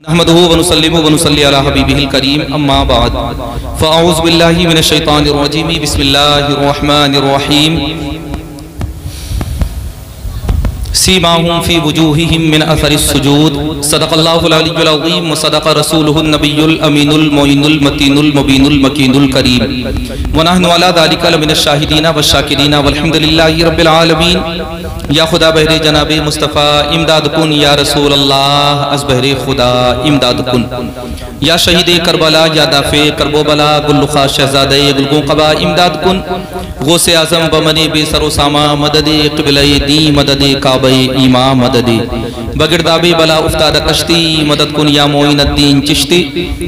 नहमदुहु व नुसल्लिमु व नुसल्ली अला हबीबिहिल करीम अम्मा बाद फ़अऊज़ु बिल्लाहि मिनश शैतानिर रजीम बिस्मिल्लाहिर रहमानिर रहीम सीमाहुम फी वुजूहिहिम मिन असरिस सुजूद सदक़ल्लाहुल अलियुल अज़ीम व सदक़ रसूलुहुन नबियुल अमीनुल मुइनुल मतीनुल मुबीनुल मकीनुल करीम व नहनु अला ज़ालिका लमिनश शाहिदीन व शाकिरीन वल्हम्दुलिल्लाहि रब्बिल आलमीन। या खुदा बहरे जनाबे मुस्तफ़ा इमदाद कुन, या रसूल अल्लाह अज़ बहरे खुदा इमदाद कुन, या शहीद करबला, या दाफ़े करबोबला, गुल्लुखा शहज़ादे गुलगोक़बा इमदाद कुन, गौसे आज़म बमने बेसरोसामा मददे क़िबले दी मददे काबे ईमा मददे बगिरदाबे बला उफ्ताद कश्ती मदद कुन, या मोइनुद्दीन चिश्ती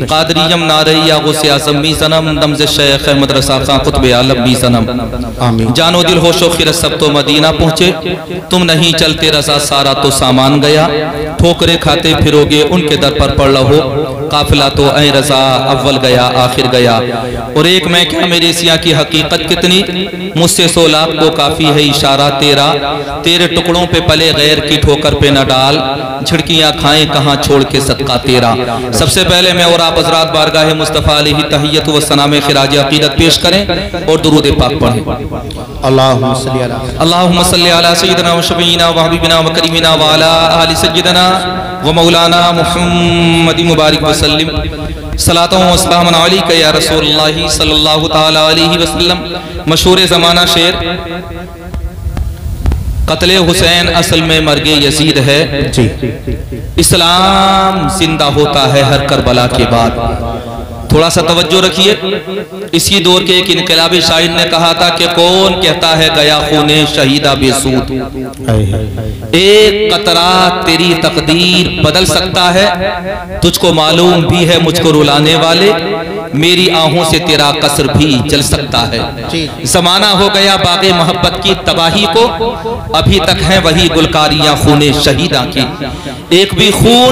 क़ादरियम नारे, या गौसे आज़म मी सनम दमज़े शेख अहमद रसा खां क़ुत्बे आलम मी सनम। जानो दिल होशो खिरत सब तो मदीना पहुँचे, तुम नहीं चलते रजा सारा तो सामान गया, ठोकरे खाते फिरोगे उनके दर पर पड़ रहो, काफिला तो ऐ रजा अव्वल गया आखिर गया। और एक मैं क्या मेरे सिया की हकीकत कितनी, मुझसे 100 लाख को काफी है इशारा तेरा, तेरे टुकड़ों पे पले गैर की ठोकर पे न डाल, झिड़कियां खाएं कहाँ छोड़ के सदका तेरा। सबसे पहले मैं और आप हज़रात बारगाह मुस्तफ़ा अलैहि तहियत व सलाम खिराज अक़ीदत पेश करें और दुरूद पाक पढ़ें। अल्लाहुम्मा सल्ली अला सय्यिदिना व शफीना व हबीबिना व करीमिना व अला आलि सय्यिदिना व मौलाना मुहम्मदिन मुबारक वसल्लम। सलातो व सलामुन अलैका या रसूलुल्लाह सल्लल्लाहु तआला अलैहि वसल्लम। मशहूर ज़माना शेर, कत्ले हुसैन असल में मर्गे यजीद है, इस्लाम जिंदा होता है हर करबला के बाद। थोड़ा सा तवज्जो रखिए, इसी दौर के एक इनकलाबी शायर ने कहा था कि कौन कहता है गया खूने शहीदा बेसूद, एक कतरा तेरी तकदीर बदल सकता है, तुझको मालूम भी है मुझको रुलाने वाले, मेरी आहों से तेरा कसर भी जल सकता है। जमाना हो गया बाग़े मोहब्बत की तबाही को, अभी तक है वही गुलकारियां खूने शहीदा की। एक भी खून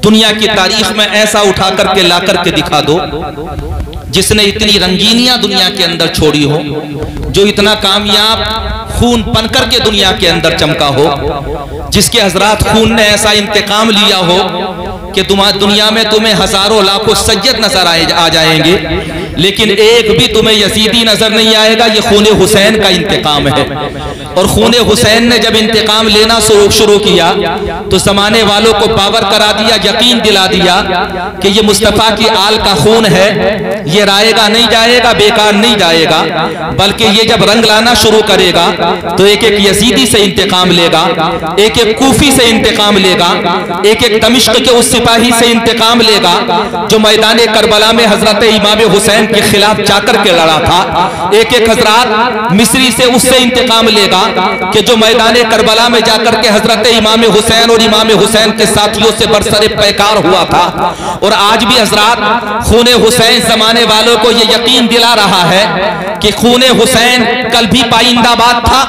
दुनिया की तारीख में ऐसा उठा करके ला करके दिखा दो जिसने इतनी रंगीनियां दुनिया के अंदर छोड़ी हो, जो इतना कामयाब खून बन करके दुनिया के अंदर चमका हो, जिसके हजरात खून ने ऐसा इंतकाम लिया हो कि दुनिया में तुम्हें हजारों लाखों सैयद नजर आ जाएंगे, लेकिन एक भी तुम्हें यजीदी नजर नहीं आएगा। ये खून हुसैन का इंतकाम है। और खून हुसैन ने जब इंतकाम लेना शुरू किया तो जमाने वालों को बावर करा दिया, यकीन दिला दिया कि ये मुस्तफ़ा की आल का खून है, ये राएगा नहीं जाएगा, बेकार नहीं जाएगा, बल्कि ये जब रंग लाना शुरू करेगा तो एक एक यजीदी से इंतकाम लेगा, एक एक कूफी से इंतकाम लेगा, एक एक दमिश्क के उस सिपाही से इंतकाम लेगा जो मैदान करबला में हजरत इमाम हुसैन के खिलाफ जाकर के लड़ा था। एक एक हजरत मिस्री से उससे इंतकाम लेगा कि जो मैदान करबला में जाकर के हजरत इमाम हुसैन और इमाम हुसैन के साथियों से बरसरे पैकार हुआ था। और आज भी हजरत खून हुसैन जमाने वालों को ये यकीन दिला रहा है कि खून हुसैन कल भी पाइंदाबाद था,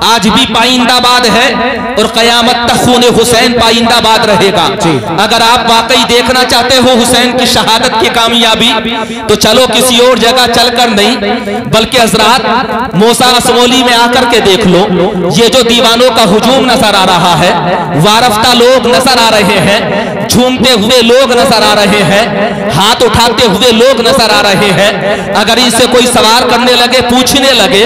आज भी पाइंदाबाद है और कयामत तक खून हुसैन पाइंदाबाद रहेगा। अगर आप वाकई देखना चाहते हो हुसैन की शहादत की कामयाबी तो चलो किसी और जगह चलकर नहीं, बल्कि हजरात मूसा असमोली में आकर के देख लो। ये जो दीवानों का हुजूम नजर आ रहा है, वारफ्ता लोग नजर आ रहे हैं, झूमते हुए लोग नजर आ रहे हैं, हाथ उठाते हुए लोग नजर आ रहे हैं। अगर इनसे कोई सवाल करने लगे, पूछने लगे,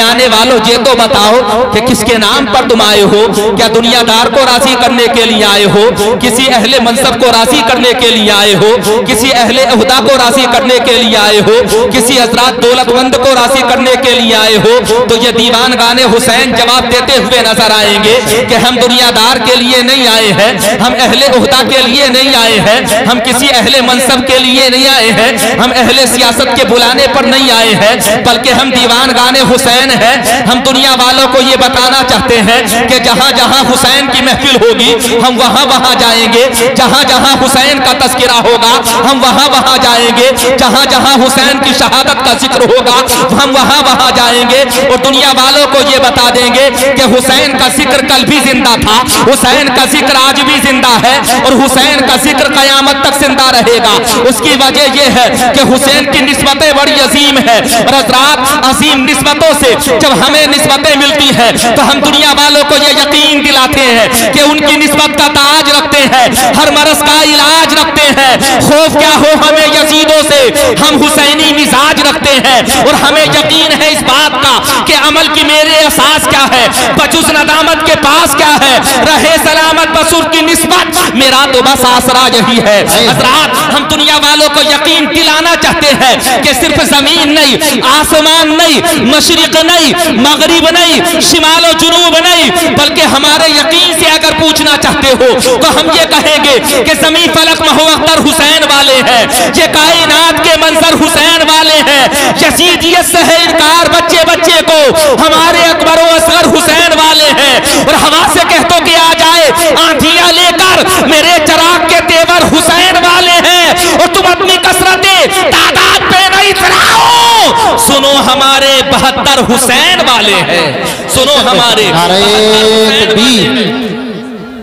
आने वालों ये तो बताओ कि किसके नाम पर तुम आए हो? क्या दुनियादार को राजी करने के लिए आए हो? किसी अहले मनसब को राजी करने के लिए आए हो? किसी अहले अहदा को राजी करने के लिए आए हो? किसी हजरत दौलतमंद को राजी करने के लिए आए हो? तो ये दीवान गाने हुसैन जवाब देते हुए नजर आएंगे कि हम दुनियादार के लिए नहीं आए हैं, हम अहले उहदा के लिए नहीं आए हैं, हम किसी अहले मनसब के लिए नहीं आए हैं, हम अहले सियासत के बुलाने पर नहीं आए हैं, बल्कि हम दीवान गाने हुसैन हैं। हम दुनिया वालों को ये बताना चाहते हैं कि जहां जहां हुसैन की महफिल होगी हम वहां वहां जाएंगे, जहां जहां हुसैन का तस्करा होगा हम वहां वहां जाएंगे, जहां जहां हुसैन की शहादत का जिक्र होगा हम वहां वहां जाएंगे। और दुनिया वालों को ये बता देंगे कि हुसैन का जिक्र कल भी जिंदा था, हुसैन का जिक्र आज भी जिंदा है और हुसैन का जिक्र क़यामत तक जिंदा रहेगा। उसकी वजह यह है कि हुसैन की निस्बतें बड़ी अजीम है। और हज़रात अजीम निस्बतों से जब हमें निस्बतें मिलती है तो हम दुनिया वालों को यह यकीन दिलाते हैं कि उनकी निस्बत का ताज रखते हैं, हर मरज का इलाज रखते हैं। खौफ क्या हो हमें यजीदों से, हम हुसैनी मिजाज रखते हैं और हमें यकीन है इस बात का कि अमल की मेरे एहसास क्या है, बचुस नदामत के पास क्या है, रहे सलामत बसुर की निस्बत मेरा तो बस आसरा यही है। हज़रात हम दुनिया वालों को यकीन दिलाना चाहते हैं कि सिर्फ जमीन नहीं, आसमान नहीं, मशरिक नहीं, मगरिब नहीं, शिमालो जुनूब नहीं, बल्कि हमारे यकीन से अगर पूछना चाहते हो तो हम ये कहेंगे कि जमीन फलक महवक्तर हुसैन वाले हैं, ये कायनात के मंजर हुसैन वाले हैं। यजीदियत से है इनकार बच्चे बच्चे को, हमारे अकबर व असगर हुसैन वाले हैं। और हवा से कह दो कि आ जाए आंधियां लेकर, मेरे चराग के तेवर हुसैन वाले हैं। और तुम अपनी कसरतें तादाद पे नहीं चढ़ाओ, सुनो हमारे 72 हुसैन वाले हैं, सुनो हमारे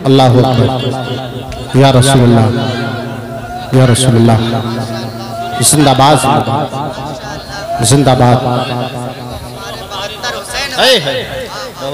अल्लाह अकबर या रसूलुल्लाह या रसूलुल्लाह, जिंदाबाद जिंदाबाद।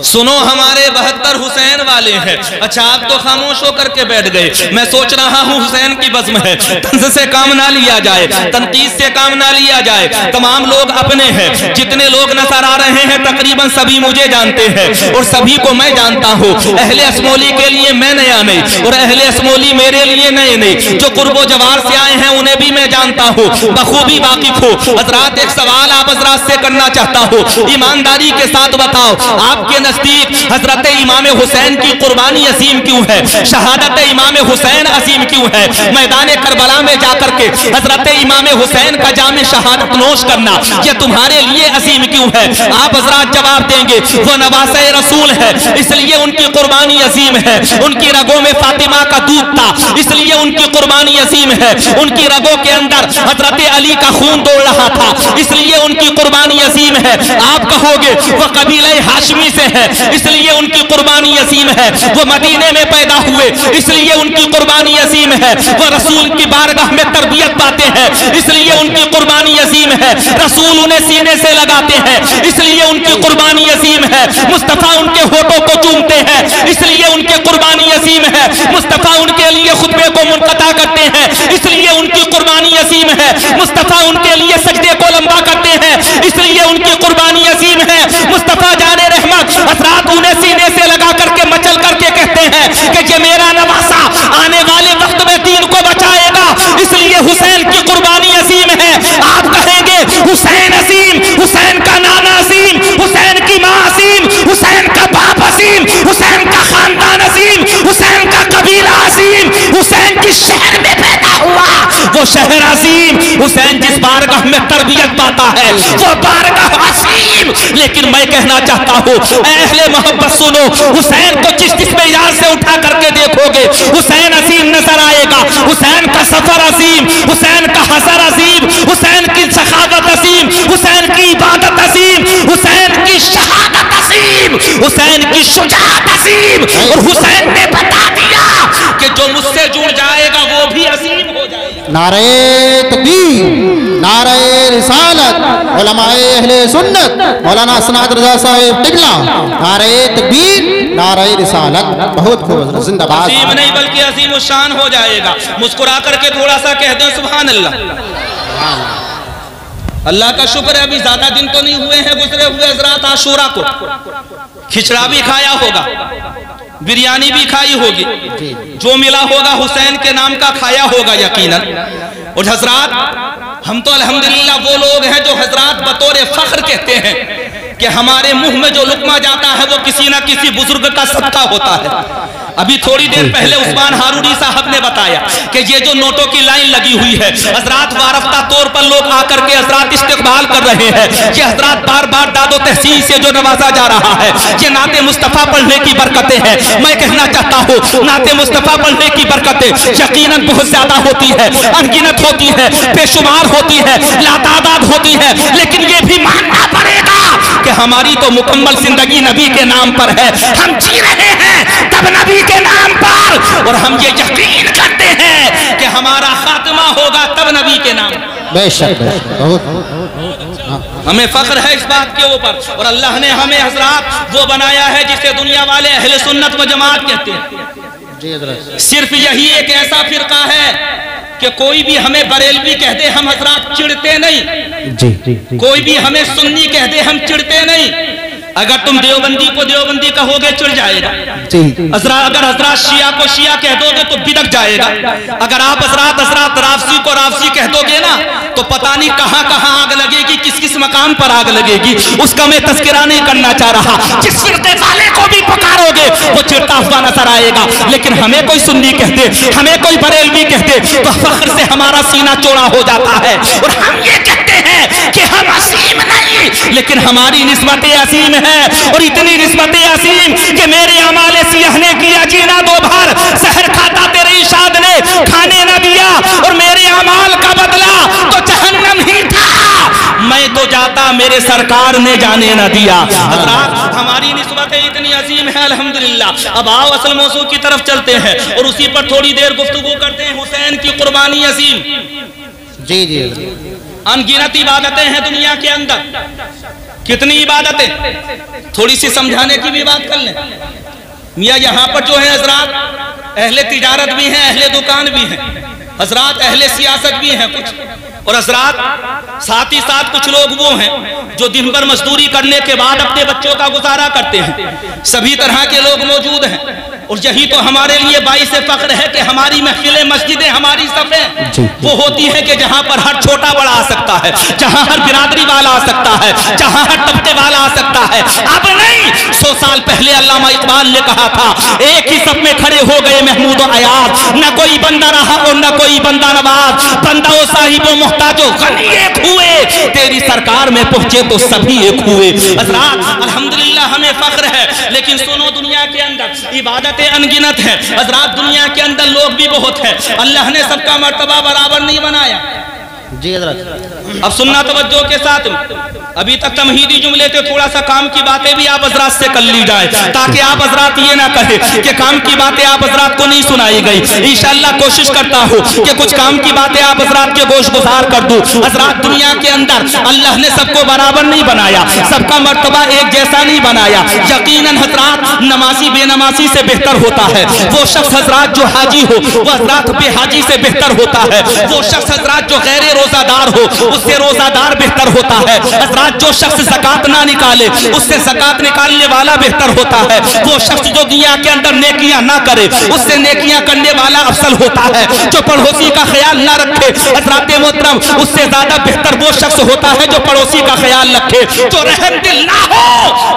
सुनो हमारे 72 हुसैन वाले हैं। अच्छा आप तो खामोश होकर के बैठ गए। मैं सोच रहा हूँ हुसैन की बज़्म है, तंज़ से काम ना लिया जाए, तनकीद से काम ना लिया जाए। तमाम लोग अपने हैं, जितने लोग नजर आ रहे हैं तकरीबन सभी मुझे जानते हैं और सभी को मैं जानता हूँ। अहले असमोली के लिए मैं नया नहीं और अहले असमोली मेरे लिए नए नहीं। जो कुर्बो जवार से आए हैं उन्हें भी मैं जानता हूँ, बखूबी वाकिफ हूँ। हज़रात एक सवाल आप हज़रात से करना चाहता हूँ, ईमानदारी के साथ बताओ, आपके नजदीक हजरत इमाम हुसैन की कुर्बानी अजीम क्यों है, शहादत इमाम हुसैन अजीम क्यों है? मैदान करबला में जाकर के हजरत इमाम हुसैन का जामे शहादत नोश करना यह तुम्हारे लिए अजीम क्यों है? आप हजरात जवाब देंगे वो नवासे रसूल है इसलिए उनकी कुर्बानी अजीम है, उनकी रगों में फातिमा का दूध था इसलिए उनकी कुर्बानी अजीम है, उनकी रगों के अंदर हजरत अली का खून दौड़ रहा था इसलिए उनकी कुर्बानी अजीम है। आप कहोगे वो कबीले हाशमी से है इसलिए उनकी कुर्बानी अजीम है, वो मदीने में पैदा हुए इसलिए उनकी कुर्बानी अजीम है, वो रसूल की बारगाह में तरबियत पाते हैं इसलिए उनकी कुर्बानी अजीम है, रसूल उन्हें सीने से लगाते हैं इसलिए उनकी कुर्बानी अजीम है, मुस्तफा उनके होठों को चूमते हैं इसलिए उनकी कुर्बानी अजीम है, मुस्तफा उनके लिए खुतबे को मुनक़ता करते हैं इसलिए उनकी कुर्बानी अजीम है, मुस्तफा उनके लिए सजदे को लंबा करते हैं इसलिए उनकी कुर्बानी अजीम है। मुस्तफा जाने रहमत हज़रात उन्हें सीने से लगा करके मचल करके कहते हैं कि ये मेरा नवासा आने वाले वक्त में दीन को बचाएगा इसलिए हुसैन की कुर्बानी अजीम है। आप कहेंगे हुसैन अजीम, हुसैन का नाना अजीम, हुसैन की माँ अजीम, हुसैन का बाप अजीम, हुसैन का खानदान अजीम, हुसैन का कबीला अजीम, हुसैन जिस शहर में पैदा हुआ वो शहर अजीम, हुसैन जिस बारगाह में तरबियत पाता है वो बारगाह अजीम। लेकिन मैं कहना चाहता हूँ अहले मोहब्बत सुनो, हुसैन को जिस मेयार से उठा करके देखोगे हुसैन अजीम नजर आएगा, हुसैन का सफर अजीम, हुसैन का हसर अजीम, हुसैन की सखावत अजीम, हुसैन की इबादत अजीम, हुसैन की शहादत अजीम, हुसैन की शुजाअत अजीम। और हुसैन ने बता दिया कि जो मुझसे जुड़ जाएगा वो भी अजीम हो जाएगा। नारे तकबीर, नारे रिसालत, उलमाए अहले सुन्नत मौलाना सनात रजा साहिब टिकला, नारे तकबीर, नारे रिसालत, बहुत खूब, जिंदाबाद। अजीम नहीं बल्कि अजीम शान हो जाएगा। मुस्कुरा करके थोड़ा सा कह दो सुभान अल्लाह। अल्लाह का शुक्र है अभी ज्यादा दिन तो नहीं हुए हैं गुजरे हुए हजरात आशूरा को, खिचड़ा भी खाया होगा, बिरयानी भी खाई होगी, जो मिला होगा हुसैन के नाम का खाया होगा यकीनन। और हजरात हम तो अल्हम्दुलिल्लाह वो लोग हैं जो हजरात बतौर फख्र कहते हैं कि हमारे मुंह में जो लुकमा जाता है वो किसी ना किसी बुजुर्ग का सदका होता है। अभी थोड़ी देर पहले उस्मान हारूनी साहब ने बताया कि ये जो नोटों की लाइन लगी हुई है हजरात वारफ्ता तौर पर लोग आकर के हजरात इस्तेकबाल कर रहे हैं, ये हजरात बार बार दादो तहसीन से जो नवाजा जा रहा है ये नाते मुस्तफ़ा पढ़ने की बरकतें हैं। मैं कहना चाहता हूँ नाते मुस्तफ़ा पढ़ने की बरकतें यकीनन बहुत ज्यादा होती है, अनगिनत होती है, बेशुमार होती है, लातादाद होती है, लेकिन ये भी मानना पड़ेगा कि हमारी तो मुकम्मल जिंदगी नबी के नाम पर है। हम जी रहे हैं तब नबी के नाम पर, और हम ये यकीन करते हैं कि हमारा खात्मा होगा तब नबी के नाम। बेशक बहुत हमें फख्र है इस बात के ऊपर, और अल्लाह ने हमें हजरात वो बनाया है जिसे दुनिया वाले अहले सुन्नत व जमात कहते हैं। सिर्फ यही एक ऐसा फिरका है कि कोई भी हमें बरेलवी कह दे हम हजरात चिढ़ते नहीं जी। कोई भी हमें सुन्नी कह दे हम चिढ़ते नहीं। अगर तुम देवबंदी को देवबंदी कहोगे चिढ़ जाएगा जी। अगर हजरात शिया को शिया कह दोगे तो बिदक जाएगा। अगर आप हजरात राफसी को राफसी कह दोगे ना तो पता नहीं कहां कहां आग लगेगी, किस किस मकाम पर आग लगेगी, उसका मैं तस्करा नहीं करना चाह रहा। जिस फिरके वाले को भी पुकारोगे वो चिढ़ता हुआ नजर आएगा। लेकिन हमें कोई सुन्नी कहते, हमें कोई बरेलवी कहते तो फख्र से हमारा सीना चौड़ा हो जाता है। और हम ये कहते हैं कि हम असीम नहीं, लेकिन हमारी निस्बत असीम है, और इतनी निस्बत असीम कि मेरे अमाले सियाह ने किया जीना दो बार, सहर खाता तेरे इशाद ने खाने न दिया, और मेरे अमाल का बदला तो जहन्नम ही था। मैं तो जाता मेरे सरकार ने जाने न दिया। हज़रात हमारी निस्बतें इतनी अजीम है अल्हम्दुलिल्लाह। अब आओ असल मौजू की तरफ चलते हैं और उसी पर थोड़ी देर गुफ्तगू करते हैं। हुसैन की कुर्बानी अजीम जी जी। अनगिनत इबादतें हैं दुनिया के अंदर। कितनी इबादतें, थोड़ी सी समझाने की भी बात कर लें। मियाँ यहाँ पर जो है हजरात अहले तिजारत भी हैं, अहले दुकान भी हैं, हजरात अहले सियासत भी हैं कुछ, और हजरात साथ ही साथ कुछ लोग वो हैं जो दिन भर मजदूरी करने के बाद अपने बच्चों का गुजारा करते हैं। सभी तरह के लोग मौजूद हैं, और यही तो हमारे लिए बाइस फख्र है कि हमारी महफिलें, मस्जिदें, हमारी सफ़ें वो होती है कि जहाँ पर हर छोटा बड़ा आ सकता है, जहाँ हर बिरादरी वाला आ सकता है, जहाँ हर तबके वाला आ सकता है। अब नहीं, 100 साल पहले अल्लामा इकबाल ने कहा था, एक ही सब में खड़े हो गए महमूद और अयाज, न कोई बंदा रहा और न कोई बंदा नवाज, बंदा ओ साहिबो मुहताजो गनी एक हुए, तेरी सरकार में पहुंचे तो सभी एक हुए। हज़रात अल्हम्दुलिल्लाह हमें फख्र है, लेकिन सुनो दुनिया के अंदर इबादत अनगिनत है। हजरात दुनिया के अंदर लोग भी बहुत है, अल्लाह ने सबका मर्तबा बराबर नहीं बनाया जी हजरत। अब सुनना तवज्जो के साथ, अभी तक तमहीदी जुमले थे, थोड़ा सा काम की बातें भी आप हजरात से कर ली जाए, ताकि आप हजरात ये ना कहे कि काम की बातें आप हजरात को नहीं सुनाई गई। इंशाअल्लाह कोशिश करता हूँ कि कुछ काम की बातें आप हजरात के गोश गुजार कर दूं। हजरात दुनिया के अंदर अल्लाह ने सबको बराबर नहीं बनाया, सबका मर्तबा एक जैसा नहीं बनाया। यकीनन हजरात नमाजी बेनमाजी से बेहतर होता है वो शख्स हजरात जो हाजी हो, वो हजरात बेहाजी से बेहतर होता है वो शख्स हजरात जो गैर रोजादार हो, उससे रोजादार बेहतर होता है। हजरात जो शख्स ज़कात ना निकाले, उससे ज़कात निकालने वाला बेहतर होता है। वो शख्स जो दुनिया के अंदर नेकियां ना करे, उससे नेकियां करने वाला अफसल होता है। जो पड़ोसी का ख्याल ना रखे हजरात मोहतरम, उससे ज्यादा बेहतर वो शख्स होता है जो पड़ोसी का ख्याल रखे। जो रहमदिल ना हो,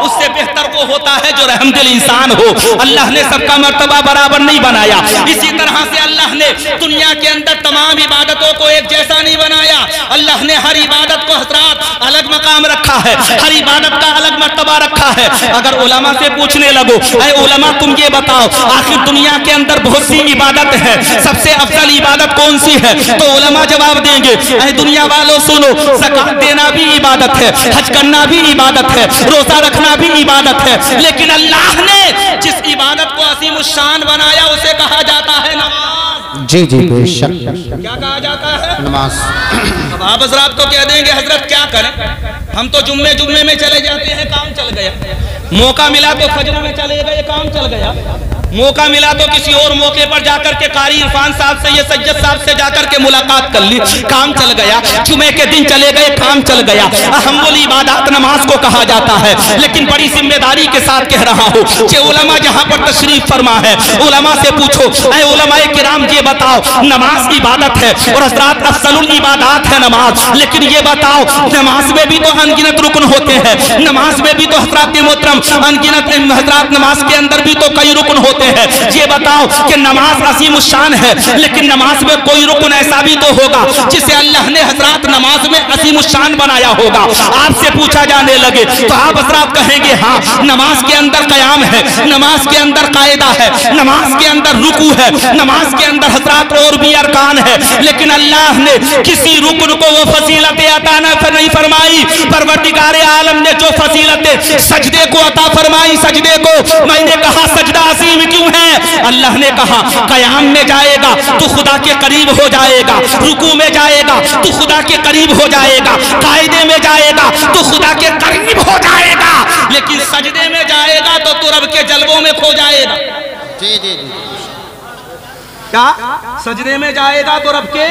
उससे बेहतर वो होता है जो रहमदिल इंसान हो। अल्लाह ने सबका मर्तबा बराबर नहीं बनाया। इसी तरह से अल्लाह ने दुनिया के अंदर तमाम इबादतों को एक जैसा नहीं बनाया। अल्लाह ने हर इबादत को हजरात अलग मकाम रखा है, हर इबादत का अलग मर्तबा रखा है। अगर उलमा से पूछने लगो, ऐ उलमा तुम ये बताओ आखिर दुनिया के अंदर बहुत सी इबादत है, सबसे अफजल इबादत कौन सी है? तो उलमा जवाब देंगे, ऐ दुनिया वालों सुनो, ज़कात देना भी इबादत है, हज करना भी इबादत है, रोजा रखना भी इबादत है। लेकिन अल्लाह ने जिस इबादत को असीम शान बनाया उसे कहा जाता है नमाज। जी जी बेशक। क्या कहा जाता है? नमाज। अब आप हजरात तो कह देंगे हजरत क्या करें, हम तो जुम्मे में चले जाते हैं, काम चल गया। मौका मिला तो फजर में चले गए, काम चल गया। मौका मिला तो किसी और मौके पर जाकर के कारी इरफान साहब से, ये सज्जद साहब से जाकर के मुलाकात कर ली, काम चल गया। जुमे के दिन चले गए, काम चल गया। अहमुल इबादत नमाज को कहा जाता है। लेकिन बड़ी जिम्मेदारी के साथ कह रहा हूँ कि उलमा जहाँ पर तशरीफ फरमा है, उलमा से पूछो, ऐ उलमाए किराम ये बताओ नमाज इबादत है और हजरात अफजलुल इबादत है नमाज। लेकिन ये बताओ नमाज में भी तो अनगिनत रुकन होते हैं, नमाज में भी तो हजरात मोहतरम अनगिनत हजरात नमाज के अंदर भी तो कई रुकन होते हैं। ये बताओ कि नमाज असीम शान है, लेकिन नमाज में कोई रुकन ऐसा भी तो होगा जिसे अल्लाह ने हजरात नमाज में असीम शान बनाया होगा। आपसे पूछा जाने लगे तो आप हजरात कहेंगे हाँ, नमाज के अंदर कयाम है, नमाज के अंदर कायदा है, नमाज के अंदर रुकू है, नमाज के अंदर हजरात और भी अरकान है, लेकिन अल्लाह ने किसी रुकन को वो फजीलत अता नहीं फरमाई। परवरदिगार आलम ने जो फजीलत सजदे को अता फरमाई, सजदे को, मैंने कहा सजदा अजीम क्यों है? अल्लाह ने कहा कयाम में जाएगा तो खुदा के करीब हो जाएगा, रुकू में जाएगा तो खुदा के करीब हो जाएगा, कायदे में जाएगा तो खुदा के करीब हो जाएगा, लेकिन सजदे में जाएगा तो रब के जलवों में खो जाएगा। जी जी जी, क्या सजदे में जाएगा तो रब के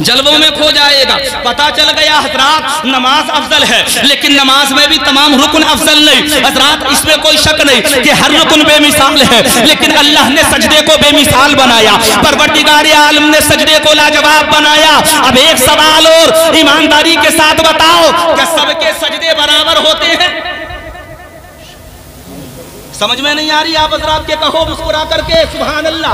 जलवों में खो जाएगा। पता चल गया हजरात, नमाज अफजल है, लेकिन नमाज में भी तमाम रुकन अफजल नहीं हजरात, इसमें कोई शक नहीं कि हर रुकन बेमिसाल है, लेकिन अल्लाह ने सजदे को बेमिसाल बनाया, परवरदिगार आलम ने सजदे को लाजवाब बनाया। अब एक सवाल और ईमानदारी के साथ बताओ, क्या सबके सजदे बराबर होते हैं? समझ में नहीं आ रही? आप हजरात के कहो मुस्कुरा करके सुभान अल्लाह।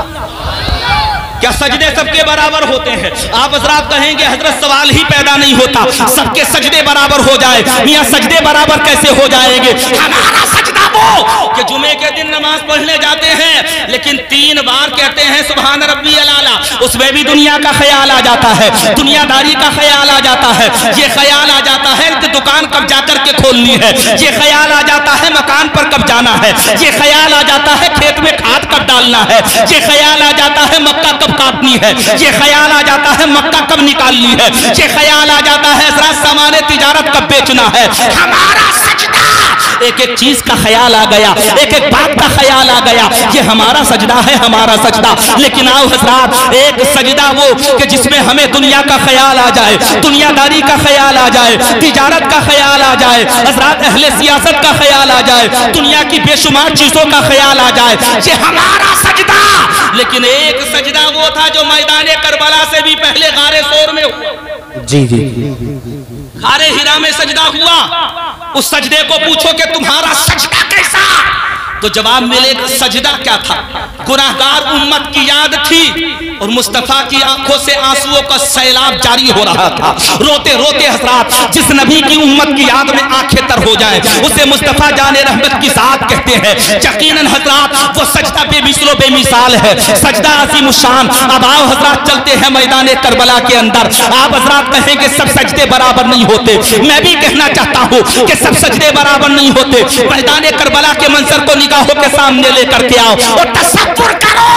क्या सजदे सबके बराबर होते हैं? आप हजरात कहेंगे हजरत सवाल ही पैदा नहीं होता, सबके सजदे बराबर हो जाए। मियां सजदे बराबर कैसे हो जाएंगे? हमारा सजदा वो कि जुमे के दिन नमाज पढ़ने जाते हैं, लेकिन 3 बार कहते हैं सुभान रब्बी अलाला, उसमें भी दुनिया का ख्याल आ जाता है, दुनियादारी का ख्याल आ जाता है, ये ख्याल आ जाता है कि दुकान कब जाकर के खोलनी है, ये ख्याल आ जाता है मकान पर कब जाना है, ये ख्याल आ जाता है खेत में खाद कब डालना है, ये ख्याल आ जाता है मक्का कब काटनी है, ये ख्याल आ जाता है मक्का कब निकालनी है, ये ख्याल आ जाता है सामान तिजारत कब बेचना है। हमारा सजदा एक एक चीज का ख्याल आ गया, एक एक बात का ख्याल आ गया, ये हमारा सजदा है, हमारा सजदा। लेकिन आओ हजरात, एक सजदा वो कि जिसमें हमें दुनिया का ख्याल आ जाए, दुनियादारी का ख्याल आ जाए, तिजारत का ख्याल आ जाए, हजरात अहले सियासत का ख्याल आ जाए, दुनिया की बेशुमार चीजों का ख्याल आ जाए, ये हमारा सजदा। लेकिन एक सजदा वो था जो मैदान करबला से भी पहले गारे सोर में हुआ। जी जी, गारे हिरा में सजदा हुआ। उस सजदे को पूछो कि तुम्हारा सजदा कैसा, तो जवाब मिलेगा सजदा क्या था? गुनाहगार उम्मत की याद थी और मुस्तफा की आंखों से आंसुओं का सैलाब जारी हो रहा था। रोते रोते हजरात, जिस नबी की उम्मत की याद में आंखें तर हो जाए उसे मुस्तफा जाने रहमत की साथ कहते हैं। यकीनन हजरात वो सजदा बेमिसलो बेमिसाल है, सजदा अज़ीमुशान। अब आओ हजरात चलते हैं मैदान करबला के अंदर। आप हजरात कहेंगे सब सजदे बराबर नहीं होते, मैं भी कहना चाहता हूँ कि सब सजदे बराबर नहीं होते। मैदान करबला के मंजर को निगाहों के सामने लेकर के आओ और तसव्वुर करो,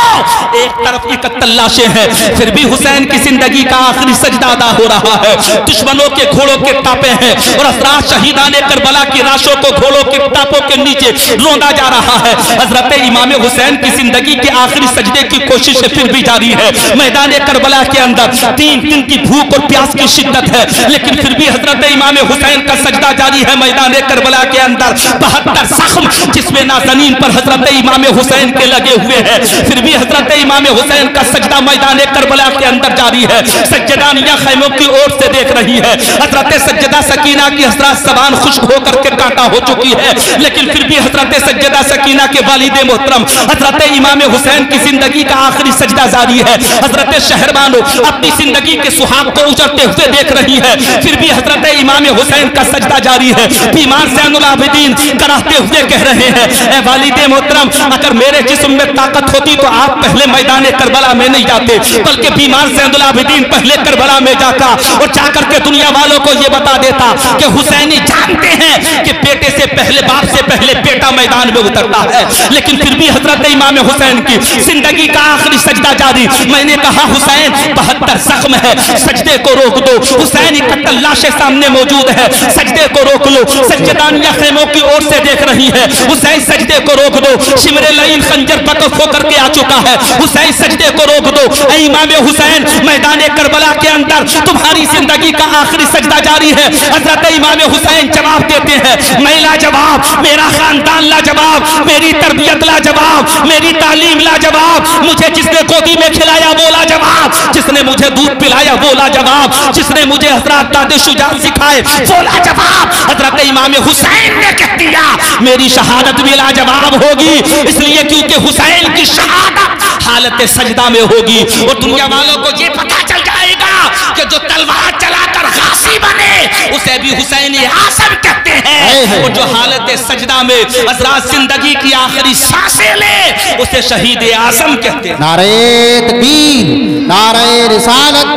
एक तरफ 71 लाशें हैं, फिर भी हुसैन की जिंदगी का आखिरी सजदा अदा हो रहा है। दुश्मनों के घोड़ों के टापे हैं और हजरात शहीदाने करबला की लाशों को घोड़ों के टापों के नीचे रोंदा जा रहा है। हजरत इमाम हुसैन की जिंदगी के आखिरी सजदे की कोशिश फिर भी जारी है। मैदान करबला के अंदर 3 दिन की भूख और प्यास की शिद्दत है, लेकिन फिर भी हजरत इमाम हुसैन का सजदा जारी है। मैदान करबला के अंदर 72 जख्म जिसमें ना जमीन पर हजरत इमाम हुसैन के लगे हुए हैं, फिर भी हजरत इमाम हुसैन का सजदा मैदान करबला के अंदर जारी है। सज्जदानिया खैमों की ओर से देख रही है। हजरत सज्जदा सकीना की हजरत जबान खुश्क होकर के कांटा हो चुकी है, लेकिन फिर भी हजरत सज्जदा सकीना के वालिद मोहतरम हजरत इमाम हुसैन की जिंदगी का आखिरी सजदा जारी है। हजरत शहरबानो अपनी जिंदगी के सुहाग को उजड़ते हुए देख रही है, फिर भी हजरत इमाम हुसैन का सजदा जारी है। बीमार ज़ैनुल आबिदीन कराहते हुए कह रहे हैं, ए वालिद मोहतरम, अगर मेरे जिस्म में ताकत होती तो आप पहले मैदान करबला में नहीं जाते, बल्कि बीमार ज़ैनुल आबिदीन पहले करबला में जाता और जाकर के दुनिया वालों को यह बता देता कि हुसैनी जानते हैं कि बेटे से पहले, बाप से पहले बेटा मैदान में उतरता है। लेकिन फिर भी हजरत इमाम हुसैन की जिंदगी का आखिरी सजदा जारी। मैंने कहा हुसैन 72 जख्म है, सजदे को रोक दो। हुसैन 71 लाशें सामने मौजूद है, सजदे को रोक लो। सज्जदानिया खेमों की ओर से देख रही है, हुसैन सजदे को रोक दो। शिमरे लईन खंजर पकड़ होकर के आ चुका है, हुसैन सजदे को रोक दो। इमाम हुसैन मैदान करबला के अंदर तुम्हारी जिंदगी का आखिरी सजदा जारी है। हजरत इमाम हुसैन जवाब देते हैं, मैं लाजवाब, मेरा खानदान लाजवाब, मेरी तरबियत लाजवाब, मेरी तालीम लाजवाब, मुझे जिसने गोदी में खिलाया वो लाजवाब, जिसने मुझे दूध पिलाया वो लाजवाब, जिसने मुझे हजरत दादे शुजात सिखाए वो लाजवाब। हजरत इमाम हुसैन ने कह दिया मेरी शहादत भी लाजवाब होगी, इसलिए क्योंकि हुसैन की शहादत हालत सजदा में होगी। और दुनिया वालों को ये पता चल जाएगा कि जो तलवार चलाकर गाजी सिपाही बने उसे भी हुसैन आज़म कहते हैं। और जो हालत सजदा में हज़रात जिंदगी की आखिरी सांसें ले उसे शहीद आज़म कहते हैं। नारे तकबीर, नारे रिसालत,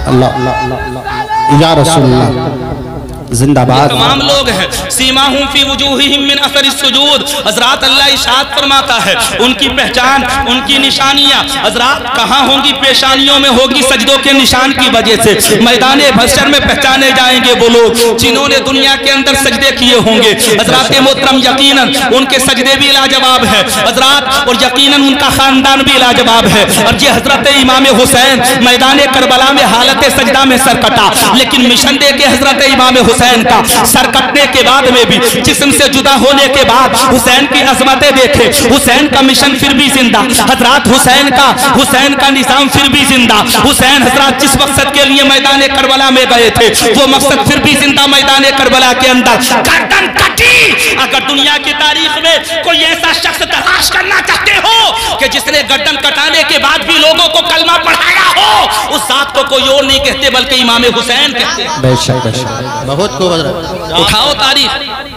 अल्लाह या रसूलल्लाह जिंदाबाद। तमाम लोग हैं सीमाहुम फी वजूहिहिम मिन असर सुजूद। हज़रात अल्लाह इरशाद फरमाता है उनकी पहचान, उनकी निशानियां हज़रात कहाँ होंगी? पेशानियों में होगी, सजदों के निशान की वजह से। मैदान महशर में पहचाने जाएंगे वो लोग जिन्होंने दुनिया के अंदर सजदे किए होंगे। हज़रात मोहतरम यकीनन उनके सजदे भी लाजवाब है हज़रात, और यकीनन उनका खानदान भी लाजवाब है। और ये हज़रत इमाम हुसैन मैदान करबला में हालत सजदा में सर कटा, लेकिन मिशन दे के हज़रत इमाम हुसैन का सर कटने के बाद में भी जिस्म से जुदा होने के बाद हुसैन की अजमतें देखे, हुसैन का मिशन फिर भी जिंदा हज़रात, हुसैन का निजाम फिर भी जिंदा। हुसैन हज़रात जिस मकसद के लिए मैदान करबला में गए थे वो मकसद फिर भी जिंदा मैदान करबला के अंदर। गर्दन कटी। अगर दुनिया की तारीख में कोई ऐसा शख्स तलाश करना चाहते हो कि जिसने गर्दन कटाने के बाद भी लोगों को कलमा पढ़ाया हो, उस जात को कोई और नहीं कहते बल्कि इमाम हुसैन कहते हैं। बेशक बेशक, बहुत खूब। उठाओ तारीख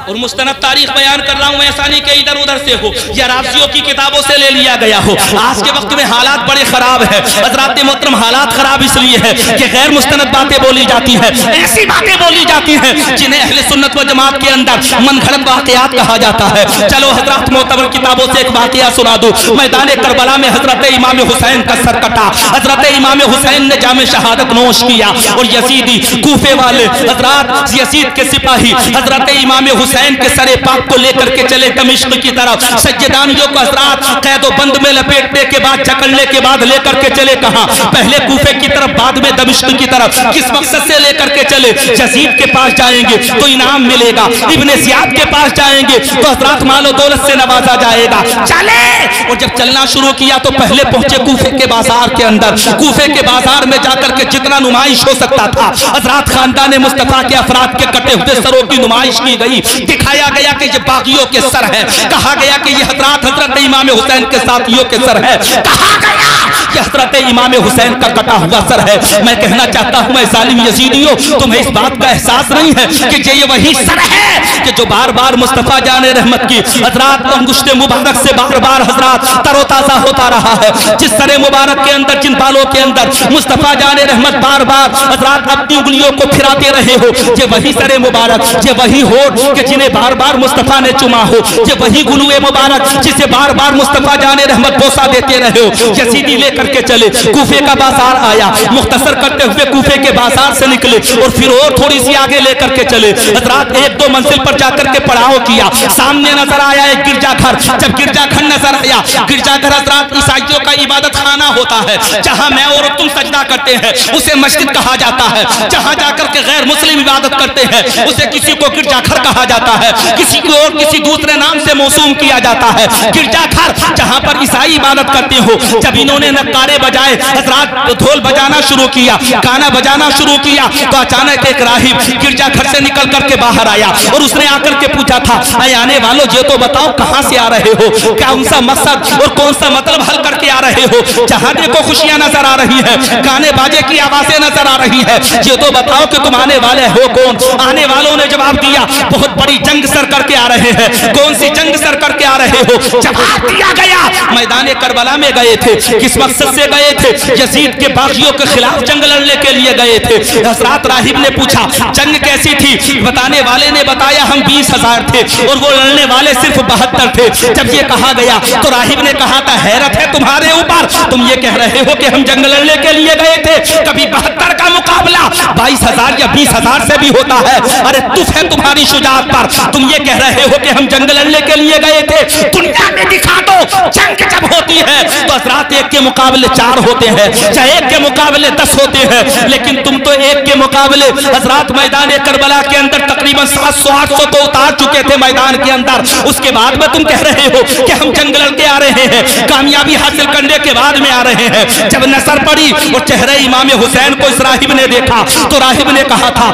और मुस्तनद तारीख बयान कर रहा हूं, ऐसा नहीं कि इधर उधर से हो या राज़ियों की किताबों से ले लिया गया हो। आज के वक्त में हालात बड़े खराब है हज़रात मोहतरम। हालात खराब इसलिए है कि गैर मुस्तनद बातें बोली जाती है, ऐसी बातें बोली जाती हैं जिन्हें अहले सुन्नत व जमात के अंदर मनगढ़ंत वाक़यात कहा जाता है। चलो हज़रात मोहतरम किताबों से एक वाक़या सुना दूं। मैदान करबला में हज़रत इमाम हुसैन का सर कटा। हज़रत इमाम हुसैन ने जामे शहादत नोश किया और यजीदी कूफे वाले हज़रात यजीद के सिपाही हज़रत इमाम हुसैन के सरे पाक को लेकर के चले दमिश्क की तरफ। सज्जदानियों को हज़रात कैदो बंद में लपेटने के बाद जकड़ने के बाद लेकर के चले कहाँ? पहले कूफे की तरफ, बाद में दमिश्क की तरफ। किस मकसद से लेकर के चले? यजीद के पास जाएंगे तो इनाम मिलेगा, इब्ने ज़ियाद के पास जाएंगे तो हज़रात मालो दौलत से नवाजा जाएगा। चले। और जब चलना शुरू किया तो पहले पहुंचे कूफे के बाजार के अंदर। कूफे के बाजार में जाकर के जितना नुमाइश हो सकता था हज़रात खानदान मुस्तफा के अफराद के कटे हुए सरों की नुमाइश की गई। दिखाया गया कि ये बागियों के सर है, कहा गया कि ये हज़रत इमाम हुसैन के साथियों के सर है, कहा गया कि हज़रत इमाम हुसैन का कटा हुआ सर है। मैं कहना चाहता हूं, मैं जालिम यजीदियों, तुम्हें इस बात का एहसास नहीं है कि ये वही सर है कि जो बार बार मुस्तफा जाने रहमत की हज़रात अंगुश्ते मुबारक से बार बार हज़रात तरोताज़ा होता रहा है। जिस सरे मुबारक के अंदर, जिन बालों के अंदर मुस्तफा जाने रहमत बार बार हज़रात अपनी उंगलियों को फिराते रहे हो, ये वही सरे मुबारक, ये वही होठ कि जिन्हें बार बार मुस्तफा ने चुमा हो, ये वही गुलुए मुबारक जिसे बार बार मुस्तफा जाने रहमत बोसा देते रहे हो। यजीदी लेकर के चले। कूफे का बाजार आया, मुख्तसर करते हुए कूफे के बाजार से निकले और फिर और थोड़ी सी आगे लेकर के चले। हज़रात एक दो मंजिल पर जाकर के पड़ाव किया। सामने नजर आया एक गिरजाघर। जब गिरजाघर नजर आया, गिरजाघर हज़रात ईसाइयों का इबादत खाना होता है, जहां मैं और तुम सजदा करते हैं उसे मस्जिद कहा जाता है। जहां जाकर के गैर मुस्लिम इबादत करते हैं उसे किसी को गिरजाघर कहा जाता है, किसी को और किसी दूसरे नाम से मौसूम किया जाता है। गिरजाघर जहां पर ईसाई इबादत करते हो। जब इन्होंने नक्कारे बजाए, हज़रात ढोल बजाना शुरू किया, गाना बजाना शुरू किया, तो अचानक एक राहिब गिरजाघर से निकल करके बाहर आया और उसने आकर के पूछा था, अरे आने वालों ये तो बताओ कहां से आ रहे हो, क्या उनका मकसद और कौन सा मतलब हल करके आ रहे हो? जहां देखो खुशियां नजर आ रही है, गाने बाजे की आवाजें नजर आ रही है, ये तो बताओ कि तुम आने वाले हो कौन? आने वालों ने जवाब दिया, बहुत बड़ी जंग सर करके आ रहे हैं। कौन सी जंग सर करके आ रहे हो? जवाब दिया गया, मैदान करबला में गए थे। किस मकसद से गए थे? यजीद के बागियों के खिलाफ जंग लड़ने के लिए गए थे। हज़रात राहिब ने पूछा, जंग कैसी थी? बताने वाले ने बताया, हम 20,000 थे और वो लड़ने वाले सिर्फ 72 थे। जब ये कहा गया तो राहिब ने कहा था, हैरत है तुम्हारे ऊपर, तुम ये कह रहे हो कि हम जंग लड़ने के लिए गए थे। कभी 72 का मुकाबला 22,000 या 20,000 से भी होता है। अरे तुफ है तुम्हारी शुजाअत पर, तुम ये कह रहे हो कि हम जंग लड़ने के लिए गए थे। दुनिया में दिखा दो, जंग जब होती है तो हज़रात एक के मुकाबले 4 होते हैं, चाहे एक के मुकाबले 10 होते हैं, लेकिन तुम तो एक के मुकाबले हज़रात मैदान करबला के अंदर तकरीबन 700-800 तो उतार चुके थे मैदान के अंदर। उसके बाद में तुम कह रहे हो कि हम जंग लड़के आ रहे हैं, कामयाबी हासिल करने के बाद में आ रहे हैं। जब नजर पड़ी और चेहरे इमाम हुसैन को इस राहिब ने देखा तो राहिब ने कहा था,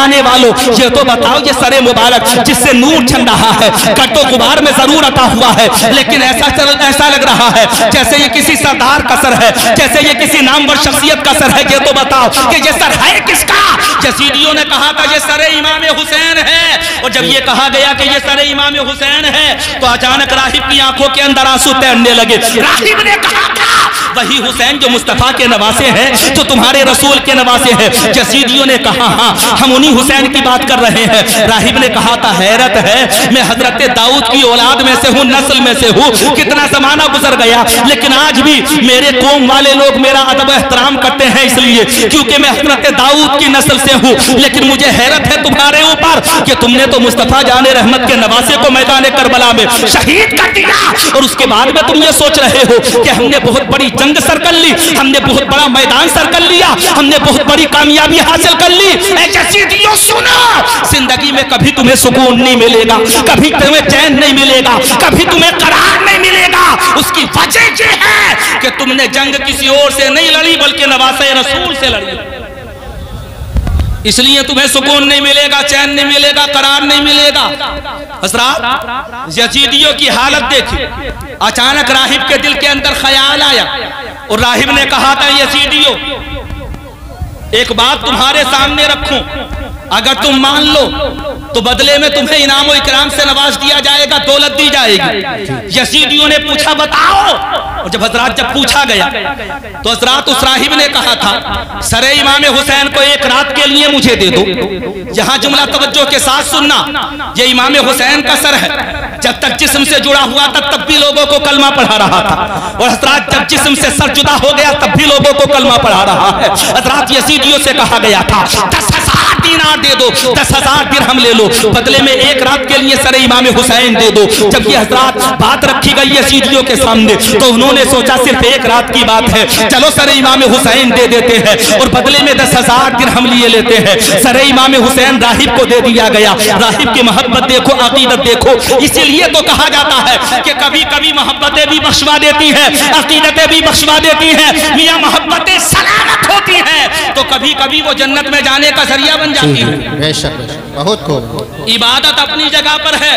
आने वालों ये तो बताओ, ये सरे मुबारक जिससे नूर छन रहा है, कटो गुबार में जरूर अता हुआ है, लेकिन ऐसा लग रहा है जैसे ये किसी सरदार का सर है, जैसे ये किसी नामवर शख्सियत का सर है। ये तो बताओ कि ये सर है किसका? यजीदियों ने कहा था ये सर इमाम हुसैन है, और जब ये कहा गया कि ये सर इमाम हुसैन है तो अचानक राहिब की आंखों के अंदर आंसू तैरने लगे। राहिब ने कहा था वही हुसैन जो मुस्तफा के नवासे हैं, जो तुम्हारे रसूल के नवासे हैं। यजीदियों ने कहा हाँ, हम उन्हीं हुसैन की बात कर रहे हैं। राहिब ने कहा था हैरत है, मैं हजरत दाऊद की औलाद में से हूँ, नस्ल में से हूँ, कितना जमाना गुजर गया, लेकिन आज भी मेरे कौम वाले लोग मेरा अदब एहतराम करते हैं, इसलिए क्योंकि मैं हजरत दाऊद की नस्ल से हूँ। लेकिन मुझे हैरत है तुम्हारे ऊपर कि तुमने तो मुस्तफा जाने रहमत के नवासे को मैदान करबला में शहीद कर दिया, और उसके बाद में तुम ये सोच रहे हो कि हमने बहुत बड़ी जंग सर कर ली, हमने बहुत बड़ा मैदान सर कर लिया, हमने बहुत बड़ी कामयाबी हासिल कर ली। यजीदियों सुनो, जिंदगी में कभी तुम्हें सुकून नहीं मिलेगा, कभी तुम्हें चैन नहीं मिलेगा, कभी तुम्हें करार नहीं मिलेगा। उसकी वजह ये है कि तुमने जंग किसी और से नहीं लड़ी बल्कि नवासे रसूल से लड़ी, इसलिए तुम्हें सुकून नहीं मिलेगा, चैन नहीं मिलेगा, करार नहीं मिलेगा। हज़रात यजीदियों की हालत देखी। अचानक राहिब के दिल के अंदर ख्याल आया और राहिब ने कहा था यजीदियों एक बात तुम्हारे सामने रखूं, अगर तुम मान लो तो बदले में तुम्हें इनाम और इकराम से नवाज दिया जाएगा, दौलत दी जाएगी। यजीदियों ने पूछा बताओ, और जब हजरात जब पूछा गया तो हजरात उस राहिब ने कहा था सरे इमाम हुसैन को एक रात के लिए मुझे दे दो। यहाँ जुमला तवज्जो के साथ सुनना, ये इमाम हुसैन का सर है, जब तक जिस्म से जुड़ा हुआ था तब भी लोगों को कलमा पढ़ा रहा था, और हजरात जब जिस्म से सर जुदा हो गया तब भी लोगों को कलमा पढ़ा रहा है। हजरात यजीदियों से कहा गया था 10,000 दीनार दे दो, 10,000 दिरहम ले लो, बदले में एक रात के लिए सरे इमाम हुसैन दे दो। जब ये हजरात बात रखी गई यजीदियों के सामने तो उन्होंने सोचा सिर्फ एक रात की बात है, चलो सरे इमाम हुसैन दे देते हैं, और बदले में 10,000 दिरहम लिए लेते हैं। सरे इमाम हुसैन राहिब को दे दिया गया। राहिब की मोहब्बत देखो, अकीदत देखो, इसीलिए तो कहा जाता है कि कभी कभी मोहब्बतें भी बख्शवा देती है, अकीदतें भी बख्शवा देती है। मियां मोहब्बतें सलामत होती है तो कभी कभी वो जन्नत में जाने का जरिया बन जाती है। बेशक बहुत खूब। इबादत अपनी जगह पर है,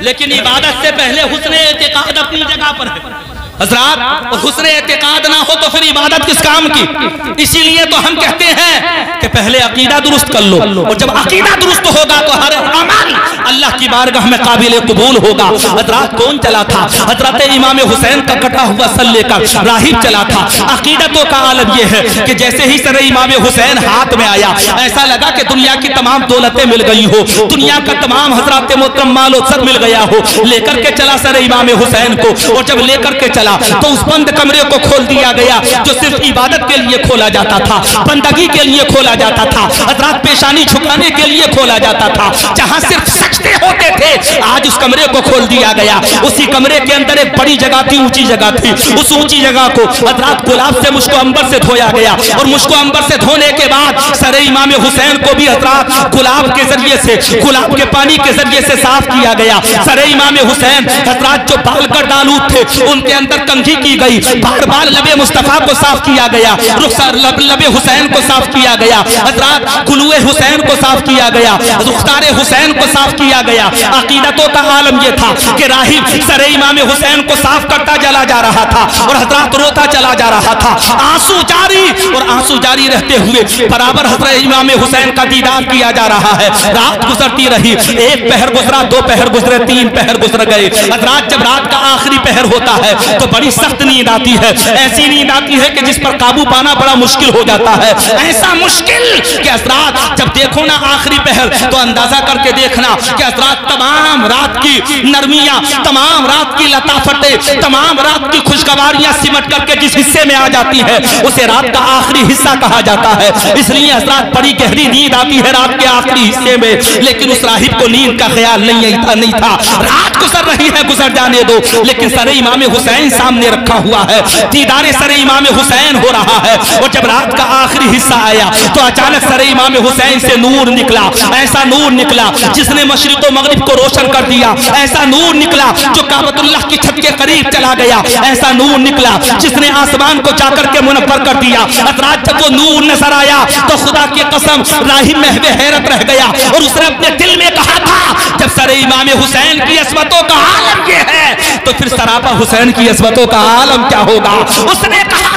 लेकिन इबादत से पहले हुस्न एतिकाद अपनी जगह पर है। हज़रात हुस्न एतिकाद ना हो तो फिर इबादत किस काम की? इसीलिए तो हम कहते हैं कि पहले अकीदा दुरुस्त कर लो, और जब अकीदा दुरुस्त होगा तो हर अमल अल्लाह की बारगाह में काबिल कबूल होगा। हज़रात कौन चला था? हज़रत इमाम हुसैन का कटा हुआ सर लेकर राहिब चला था। अकीदतों का आलम यह है कि जैसे ही सर इमाम हुसैन हाथ में आया ऐसा लगा कि दुनिया की तमाम दौलतें मिल गई हो, दुनिया का तमाम हज़रात मोहतरम माल और सब मिल गया हो। लेकर के चला सर इमाम हुसैन को, और जब लेकर के तो उस बंद कमरे को खोल दिया गया जो सिर्फ इबादत के लिए खोला जाता था, बंदगी के लिए खोला जाता था, हज़रात पेशानी झुकाने के लिए खोला जाता था, जहां सिर्फ सजदे होते थे। आज उस कमरे को खोल दिया गया। उसी कमरे के अंदर एक बड़ी जगह थी, ऊंची जगह थी। उस ऊंची जगह को हज़रात गुलाब से मुश्को अंबर से धोया गया, और मुश्को अंबर से धोने के बाद सरे इमाम हुसैन को भी हज़रात गुलाब के जरिए से, गुलाब के पानी के जरिए से साफ किया गया। सरे इमाम हुसैन हज़रात जो बाल गर्दालूद थे उनके अंदर कंघी की गई, बार बार लबे मुस्तफा को साफ किया गया, रुखसार लबे हुसैन को साफ किया गया, हज़रात गुलुए हुसैन को साफ किया गया, रुखसारे हुसैन को साफ किया गया। अकीदतों का आलम यह था कि राहिब सरे इमाम हुसैन को साफ करता चला जा रहा था, और हज़रात रोता चला जा रहा था, आंसू जारी, और आंसू जारी रहते हुए बराबर हज़रत इमाम हुसैन का दीदार किया जा रहा है। रात गुजरती रही, एक पहर गुजरा, दो पहर गुजरे, तीन पहर गुजर गए। हज़रात जब रात का आखिरी पहर होता है तो बड़ी सख्त नींद आती है, ऐसी नींद आती है कि जिस पर काबू पाना बड़ा मुश्किल हो जाता है। ऐसा मुश्किल कि हज़रात जब देखो ना आखिरी पहर तो अंदाजा करके देखना कि हज़रात तमाम रात की नरमियां, तमाम रात की लताफतें, तमाम रात की खुशगवारियां सिमट करके जिस हिस्से में आ जाती है उसे रात का आखिरी हिस्सा कहा जाता है। इसलिए हज़रात बड़ी गहरी नींद आती है रात के आखिरी हिस्से में, लेकिन उस राहिब को नींद का ख्याल नहीं था। रात गुजर रही है, गुजर जाने दो, लेकिन सरे इमाम हुसैन सामने रखा हुआ है, दीदारे सरे इमाम हुसैन हो रहा है। और जब रात का आखिरी हिस्सा आया तो अचानक सरे इमाम हुसैन से नूर निकला, ऐसा नूर निकला जिसने मशरिक और मगरिब को रोशन कर दिया, ऐसा नूर निकला जो काबतुल्लाह की छत के करीब चला गया, ऐसा नूर निकला जिसने आसमान को जाकर के मुनव्वर कर दिया। हज़रात जब वो नूर नजर आया तो खुदा की कसम राहिब महवे हैरत रह गया, और उसने अपने दिल में कहा था जब सरे इमाम हुसैन की अस्मतों का आलम ये है तो फिर सरापा हुसैन की अस्मतों का आलम क्या होगा। उसने कहा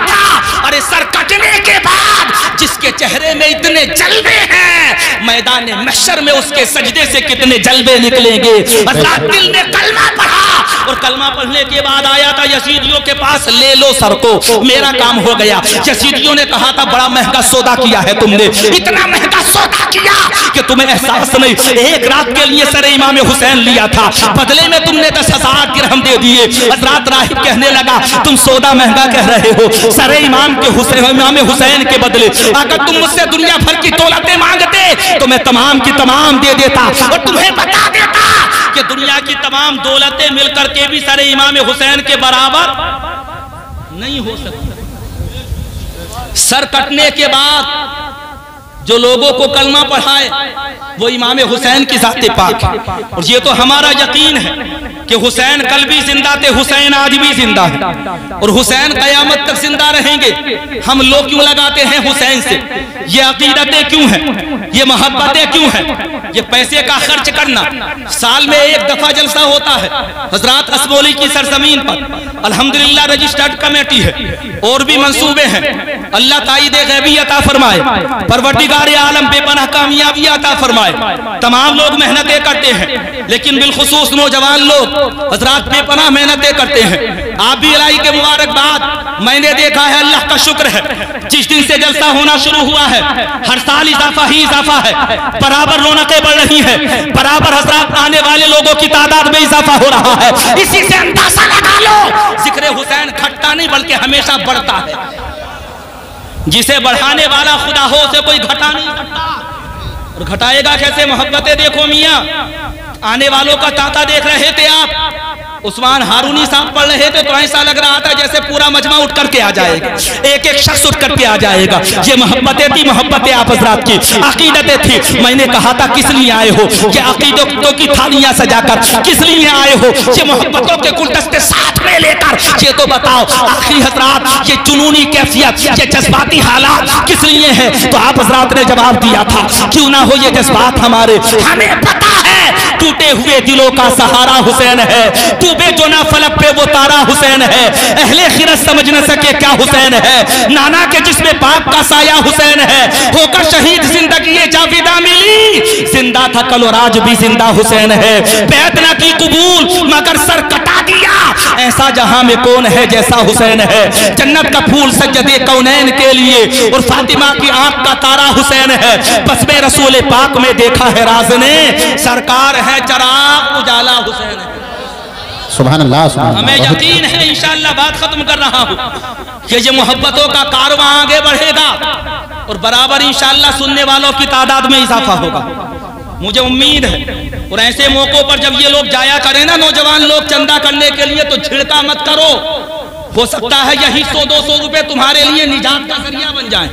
अरे सर कटने के बाद जिसके चेहरे में इतने जलवे हैं, मैदान महशर में उसके सजदे से कितने जलवे निकलेंगे। हज़रत दिल ने कलमा पढ़ा और कलमा पढ़ने के बाद आया था यजीदियों के पास, ले लो सर को, मेरा काम हो गया। यजीदियों ने कहा था बड़ा महंगा सौदा किया है तुमने, इतना महंगा सौदा किया कि तुम्हें एहसास नहीं। एक रात के लिए सर इमाम हुसैन लिया था, बदले में तुमने 10,000 दिरहम दे दिए। हज़रत राहिब कहने लगा तुम सौदा महंगा कह रहे हो, सर इमाम हुसैन के बदले अगर तुम मुझसे दुनिया भर की दौलतें मांगते तो मैं तमाम की तमाम दे देता और तुम्हें बता देता कि दुनिया की तमाम दौलतें मिलकर के भी सर इमाम हुसैन के बराबर नहीं हो सकती। सर कटने के बाद जो लोगों को कलमा पढ़ाए वो इमाम हुसैन की ज़ात पाक है। और ये तो हमारा यकीन है कि हुसैन कल भी जिंदा थे, हुसैन आज भी जिंदा है और हुसैन कयामत तक जिंदा रहेंगे। हम लोग क्यों लगाते हैं हुसैन से? ये अकीदतें क्यों हैं, ये मोहब्बतें क्यों हैं, ये पैसे का खर्च करना। साल में एक दफा जलसा होता है हजरत असमौली की सरजमीन पर, अल्हम्दुलिल्लाह रजिस्टर्ड कमेटी है और भी मंसूबे हैं। अल्लाह ताईद गैबी अता फरमाए, परवरदिगार आलम बेपनाह कामयाबी अता फरमाए। तमाम लोग मेहनतें करते हैं लेकिन बिलखुसूस नौजवान लोग हजरत बेपनाह मेहनतें करते हैं। आप भी इलाही के मुबारकबाद। मैंने देखा है, अल्लाह का शुक्र है, जिस दिन से जलसा होना शुरू हुआ है हर साल इजाफा ही इजाफा है, बराबर रौनकें बढ़ रही हैं, बराबर हजरत आने वाले लोगों की तादाद में इजाफा हो रहा है। इसी से अंदाजा लगा लो जिक्र हुसैन घटता नहीं बल्कि हमेशा बढ़ता है। जिसे बढ़ाने वाला खुदा हो उसे कोई घटा नहीं सकता। और घटाएगा कैसे? मोहब्बतें देखो मियाँ, आने वालों का तांता देख रहे थे आप, उस्मान हारूनी साहब पढ़ रहे थे तो ऐसा लग रहा था जैसे पूरा मजमा उठ करके आ जाएगा, एक एक शख्स उठ करके आ जाएगा। ये मोहब्बतें थी, मोहब्बतें आप हज़रात की अकीदतें थी। मैंने कहा था किस लिए आए हो, ये अकीदतों की थालियां सजाकर किस लिए आए हो, ये मोहब्बतों के गुलदस्ते साथ में लेकर ये तो बताओ। आखिरी हज़रात ये जुनूनी कैफियत, ये जज्बाती हालात किस लिए है? तो आप हज़रात ने जवाब दिया था क्यों ना हो ये जज्बात हमारे, हमें पता है टूटे हुए दिलों का सहारा हुसैन है, डूबे जो ना फलक पे वो तारा हुसैन है, अहले खिरत समझ न सके क्या हुसैन है, नाना के जिसमें बाप का साया हुसैन है, होकर शहीद जिंदगी ये जाविदा मिली, जिंदा था कल और आज भी जिंदा हुसैन है, बैत ना की कबूल मगर सर कटा दिया, ऐसा जहां में कौन है जैसा हुसैन है, जन्नत का फूल सज्जदे कौनैन के लिए और फातिमा की आंख का तारा हुसैन है, बस में रसूल पाक में देखा है राज ने, सरकार है चराग उजाला हुसैन है। सुभान अल्लाह, सुभान अल्लाह। हमें यकीन है इंशाअल्लाह, बात खत्म कर रहा हूँ, कि ये मोहब्बतों का कारवां आगे बढ़ेगा और बराबर इंशाअल्लाह सुनने वालों की तादाद में इजाफा होगा, मुझे उम्मीद है। और ऐसे मौकों पर जब ये लोग जाया करें ना नौजवान लोग चंदा करने के लिए, तो छिड़का मत करो, हो सकता है यही 100-200 रुपए तुम्हारे लिए निजात का जरिया बन जाए।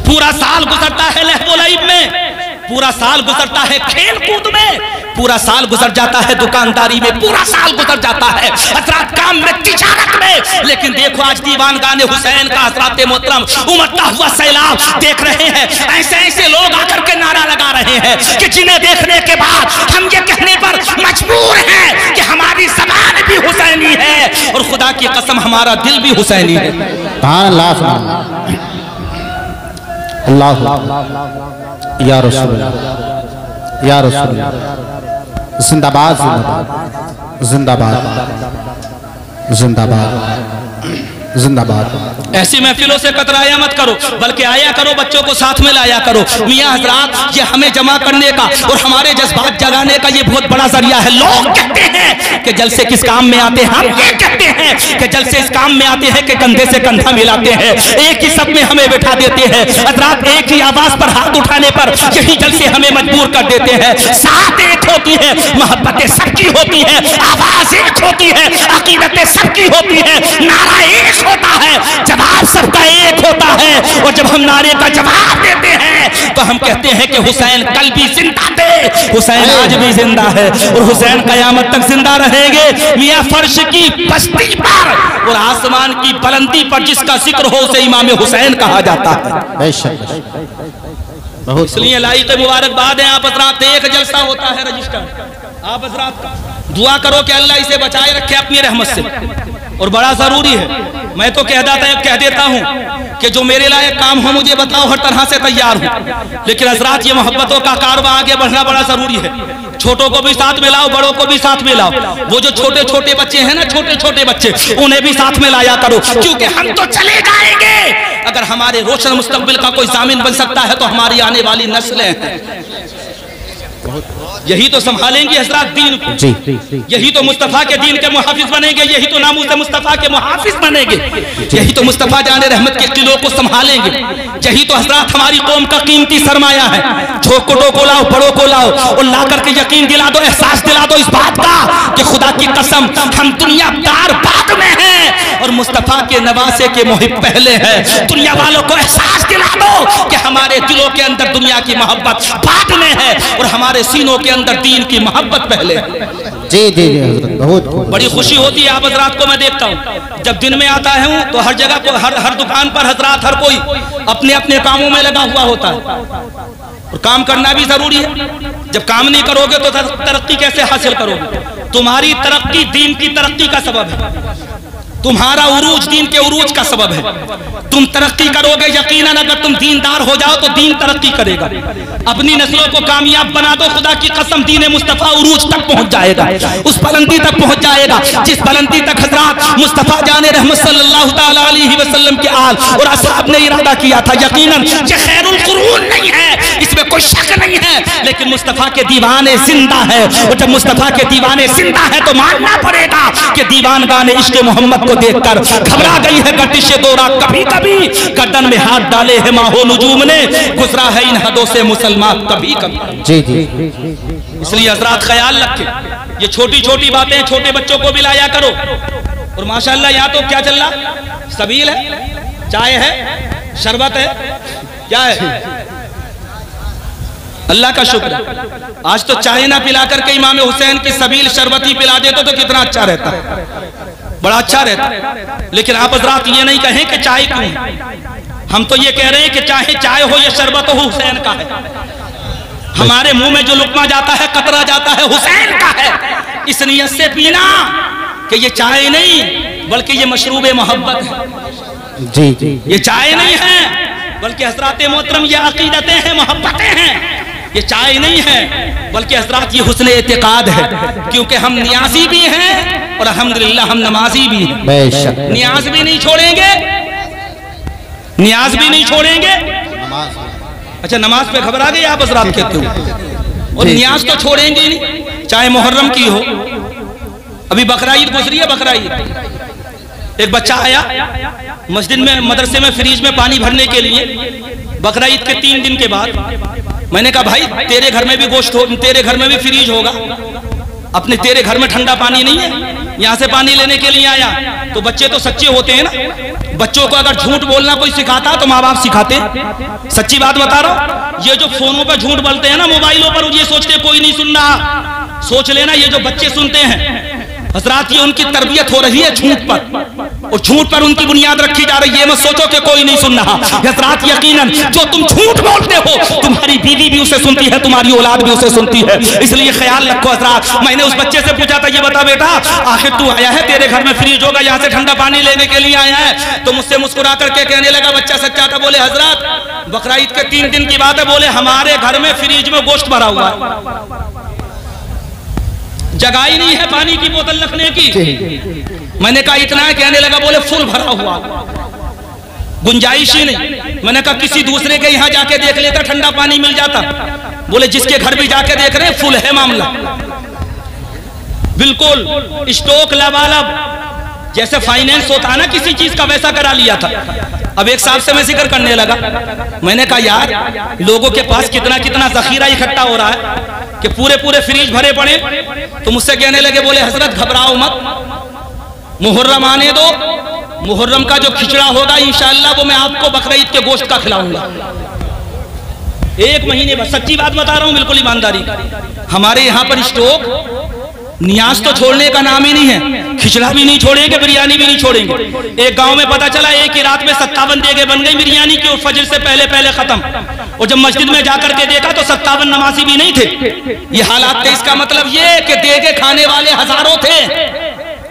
पूरा साल गुजरता है लहवो लईब में, पूरा साल गुजरता है खेल कूद में, पूरा साल गुजर जाता है दुकानदारी में, पूरा साल गुजर जाता है हजरत काम में, तिजारत में, लेकिन देखो आज दीवान गाने हुसैन का हजरत मोहतरम उमड़ता हुआ सैलाब देख रहे हैं। ऐसे ऐसे लोग आकर के नारा लगा रहे हैं कि जिन्हें देखने के बाद हम ये कहने पर मजबूर हैं कि हमारी ज़बान भी हुसैनी है और खुदा की कसम हमारा दिल भी हुसैनी है। अल्लाह या रसूल, या रसूल, जिंदाबाद जिंदाबाद जिंदाबाद जिंदाबाद। ऐसी महफिलों से कतराया मत करो, बल्कि आया करो, बच्चों को साथ में लाया करो। मियाँ हजरात, ये हमें जमा करने का और हमारे जज्बात जगाने का ये बहुत बड़ा जरिया है। लोग कहते हैं कि जलसे किस काम में आते हैं, हम ये कहते हैं कि जलसे इस काम में आते हैं कि कंधे से कंधा मिलाते हैं, एक ही सब में हमें बैठा देते हैं। हजरात, एक ही आवाज पर हाथ उठाने पर यही जलसे हमें मजबूर कर देते हैं। साथ एक होती है, मोहब्बतें सबकी होती है, आवाज एक होती है, अकीदतें सबकी होती है, नारा एक होता है, जवाब सबका एक होता है। और जब हम नारे का जवाब देते हैं तो हम कहते हैं कि हुसैन कल भी जिंदा थे, हुसैन आज भी जिंदा है और हुसैन कयामत तक जिंदा रहेंगे। मियां फर्श की बस्ती पर और आसमान की बुलंदी पर जिसका जिक्र हो उसे इमाम हुसैन कहा जाता है। इसलिए लाइक मुबारकबाद है आप हजरात। एक जलसा होता है रजिस्टर, आप हजरात का दुआ करो कि अल्लाह इसे बचाए रखे अपनी रहमत से। और बड़ा जरूरी है, मैं तो कह देता हूँ कि जो मेरे लायक काम हो मुझे बताओ, हर तरह से तैयार हूँ। लेकिन हजरात ये मोहब्बतों का कारवां आगे बढ़ना बड़ा जरूरी है। छोटों को भी साथ में लाओ, बड़ों को भी साथ में लाओ। वो जो छोटे छोटे बच्चे हैं ना, छोटे छोटे बच्चे, उन्हें भी साथ में लाया करो, क्योंकि हम तो चले जाएंगे। अगर हमारे रोशन मुस्तकबिल का कोई जामिन बन सकता है तो हमारी आने वाली नस्लें हैं, यही तो संभालेंगे हजरात दीन को। यही तो मुस्तफा के दीन के मुहाफिज बनेंगे, यही तो नामूस मुस्तफा के मुहाफिज बनेंगे, यही तो मुस्तफा जाने रहमत के किलों को संभालेंगे। यही तो हजरात हमारी कौम का कीमती सरमाया है। छोटों को लाओ, बड़ों को लाओ और ला करके यकीन दिला दो, एहसास दिला दो इस बात का कि खुदा की कसम हम दुनियादार बाद में हैं और मुस्तफा के नवासे के मुहिब पहले हैं। दुनिया वालों को एहसास दिला दो कि हमारे दिलों के अंदर दुनिया की मोहब्बत बाद में है और हमारे सीनों के अंदर दीन की मोहब्बत पहले है। जी जी जी हजरत, बहुत बड़ी खुशी होती है आप हजरात को मैं देखता हूँ जब दिन में आता हूँ तो हर जगह को हर दुकान पर हजरात हर कोई अपने अपने कामों में लगा हुआ होता है और काम करना भी जरूरी है। जब काम नहीं करोगे तो तरक्की कैसे हासिल करोगे? तुम्हारी तरक्की दीन की तरक्की का सबब है, तुम्हारा उरूज दीन के उरूज का सबब है। तुम तरक्की करोगे यकीनन, अगर तुम दीनदार हो जाओ तो दीन तरक्की करेगा। अपनी नस्लों को कामयाब बना दो, खुदा की कसम दीन मुस्तफा उरूज तक पहुंच जाएगा, उस बुलंदी तक पहुंच जाएगा जिस बुलंदी तक हजरात मुस्तफा जाने रहमत सल्लल्लाहु तआला अलैहि वसल्लम के आल और असहाब ने इरादा किया था। यकीनन ये खैरुल कुरून नहीं है, इसमें कोई शक नहीं है, लेकिन मुस्तफा के दीवाने जिंदा है और जब मुस्तफा के दीवाने जिंदा है तो मानना पड़ेगा कि दीवानगाने इश्क़ मोहम्मद को देखकर घबरा गई है गर्दिशे दौरा, कभी कभी गर्दन में हाथ डाले है माहो नजूम ने, गुजरा है इन हदों से मुसलमान कभी कभी। जी जी, इसलिए हजरात ख्याल रखें, ये छोटी छोटी बातें छोटे बच्चों को भी लाया करो। और माशाल्लाह यहाँ तो क्या चल रहा, सबील है, चाय है, शरबत है, क्या है? अल्लाह का शुक्र, आज तो चाय ना पिला करके इमाम हुसैन की सबील शरबती पिला देते तो कितना अच्छा रहता, बड़ा अच्छा रहता। लेकिन आप हजरात ये नहीं कहें कि चाय क्यों, हम तो ये कह रहे हैं कि चाहे चाय हो या शरबत हो हुसैन का है। हमारे मुंह में जो लुकमा जाता है, कतरा जाता है, हुसैन का है। इस नियत से पीना कि ये चाय नहीं बल्कि ये मशरूब मोहब्बत है। जी जी, ये चाय नहीं है बल्कि हजरात मोहतरम ये अकीदतें हैं, मोहब्बतें हैं। ये चाय नहीं है बल्कि हजरात ये हुस्न एतिकाद है, क्योंकि हम नियाजी भी हैं और अल्हम्दुलिल्लाह हम नमाजी भी हैं। नियाज भी नहीं छोड़ेंगे, नियाज भी नहीं छोड़ेंगे। अच्छा, नमाज पे घबरा गए आप हजरात कहते हो, और नियाज तो छोड़ेंगे ही नहीं, चाहे मुहर्रम की हो। अभी बकरा ईद गुजरी है, बकरा ईद एक बच्चा आया मस्जिद में, मदरसे में फ्रिज में पानी भरने के लिए बकरा ईद के 3 दिन के बाद। मैंने कहा भाई तेरे घर में भी गोश्त हो, तेरे घर में भी फ्रिज होगा, अपने तेरे घर में ठंडा पानी नहीं है, यहाँ से पानी लेने के लिए आया। तो बच्चे तो सच्चे होते हैं ना, बच्चों को अगर झूठ बोलना कोई सिखाता तो माँ बाप सिखाते। सच्ची बात बता रहा हूँ, ये जो फोनों पर झूठ बोलते हैं ना, मोबाइलों पर, ये सोचते कोई नहीं सुन रहा। सोच लेना ये जो बच्चे सुनते हैं हजरात, ये उनकी तरबियत हो रही है झूठ पर, और झूठ पर उनकी बुनियाद रखी जा रही है। ये मत सोचो कि कोई नहीं सुन रहा। हजरात यकीनन जो तुम झूठ बोलते हो तुम्हारी बीवी भी उसे सुनती है, तुम्हारी औलाद भी उसे सुनती है, इसलिए ख्याल रखो हजरात। मैंने उस बच्चे से पूछा था, ये बता बेटा आखिर तू आया है, तेरे घर में फ्रिज होगा, यहाँ से ठंडा पानी लेने के लिए आया है? तो मुझसे मुस्कुरा करके कहने लगा, बच्चा सच्चा था, बोले हजरात बकरा ईद के 3 दिन की बात है, बोले हमारे घर में फ्रिज में गोश्त भरा हुआ है, जगह ही नहीं है पानी की बोतल रखने की। मैंने कहा इतना है? कहने लगा बोले फुल भरा हुआ, गुंजाइश ही नहीं। मैंने कहा किसी दूसरे के यहाँ जाके देख लेता, ठंडा पानी मिल जाता। बोले जिसके घर भी जाके देख रहे फुल है मामला, बिल्कुल स्टॉक लबालब, जैसे फाइनेंस होता है ना किसी चीज का, वैसा करा लिया था। अब एक साहब से मैं जिक्र करने लगा, मैंने कहा यार लोगों के पास कितना कितना जखीरा इकट्ठा हो रहा है कि पूरे पूरे फ्रिज भरे पड़े। तो मुझसे कहने लगे, बोले हजरत घबराओ मत, मुहर्रम आने दो, मुहर्रम का जो खिचड़ा होगा इंशाअल्लाह वो मैं आपको बकरा ईद के गोश्त का खिलाऊंगा। 1 महीने बाद, सच्ची बात बता रहा हूँ बिल्कुल ईमानदारी। हमारे यहाँ पर स्टॉक नियाज तो छोड़ने का नाम ही नहीं है, खिचड़ा भी नहीं छोड़ेंगे, बिरयानी भी नहीं छोड़ेंगे। एक गांव में पता चला एक ही रात में 57 देगे बन गई बिरयानी की, फजर से पहले पहले खत्म। और जब मस्जिद में जाकर के देखा तो 57 नमाजी भी नहीं थे। ये हालात थे। इसका मतलब ये कि देगे खाने वाले हजारों थे,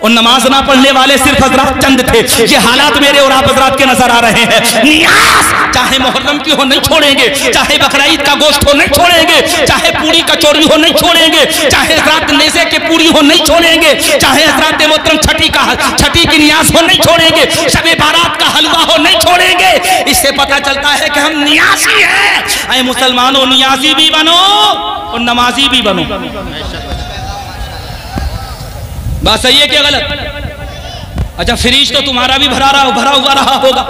और नमाज ना पढ़ने वाले सिर्फ हजरात चंद थे। ये हालात मेरे और आप हजरात के नजर आ रहे हैं। नियाज चाहे मुहर्रम की हो नहीं छोड़ेंगे, चाहे बकरीद का गोश्त हो नहीं छोड़ेंगे, चाहे पूरी कचौड़ी हो नहीं छोड़ेंगे, चाहे हजरात नेज़े के पूरी हो नहीं छोड़ेंगे, चाहे हजरात मोहतरम छठी की नियाज हो नहीं छोड़ेंगे, शबे बारात का हलवा हो नहीं छोड़ेंगे। इससे पता चलता है कि हम नियाजी हैं। ऐ मुसलमानों, नियाजी भी बनो और नमाजी भी बनो। बात सही है क्या गलत? अच्छा, फ्रिज तो तुम्हारा भी भरा हुआ रहा होगा।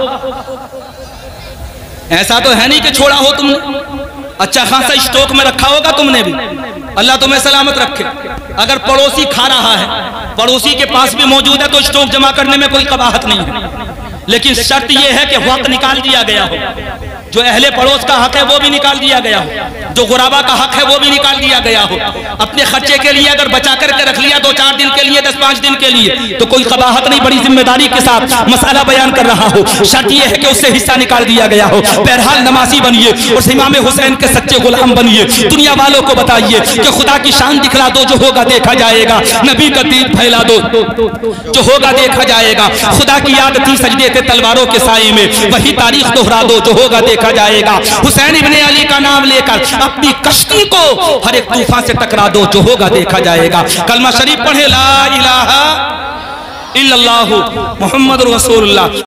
ऐसा तो है नहीं कि छोड़ा हो तुमने, अच्छा खासा स्टॉक में रखा होगा तुमने भी। अल्लाह तुम्हें सलामत रखे। अगर पड़ोसी खा रहा है, पड़ोसी के पास भी मौजूद है, तो स्टॉक जमा करने में कोई कबाहत नहीं है। लेकिन शर्त यह है कि वक्त निकाल दिया गया हो। जो अहले पड़ोस का हक है वो भी निकाल दिया गया हो, जो गुराबा का हक है वो भी निकाल दिया गया हो। अपने खर्चे के लिए अगर बचा करके रख लिया 2-4 दिन के लिए, 10-5 दिन के लिए, तो कोई कबाहत नहीं, बड़ी जिम्मेदारी के साथ मसाला बयान कर रहा हो। शर्त यह है कि उससे हिस्सा निकाल दिया गया हो। बहरहाल नमाजी बनिए और इमाम हुसैन के सच्चे गुलाम बनिए। दुनिया वालों को बताइए कि खुदा की शान दिखला दो, जो होगा देखा जाएगा। नबी का दीन फैला दो, जो होगा देखा जाएगा। खुदा की याद थी सजदे थे तलवारों के साए में, वही तारीख दोहरा दो, जो होगा देखा जाएगा। हुसैन इब्ने अली का नाम लेकर अपनी कश्ती को हर एक तूफान से टकरा दो, जो होगा देखा जाएगा। कलमा शरीफ पढ़े, ला इलाहा इल्लल्लाहु मुहम्मदुर रसूलुल्लाह।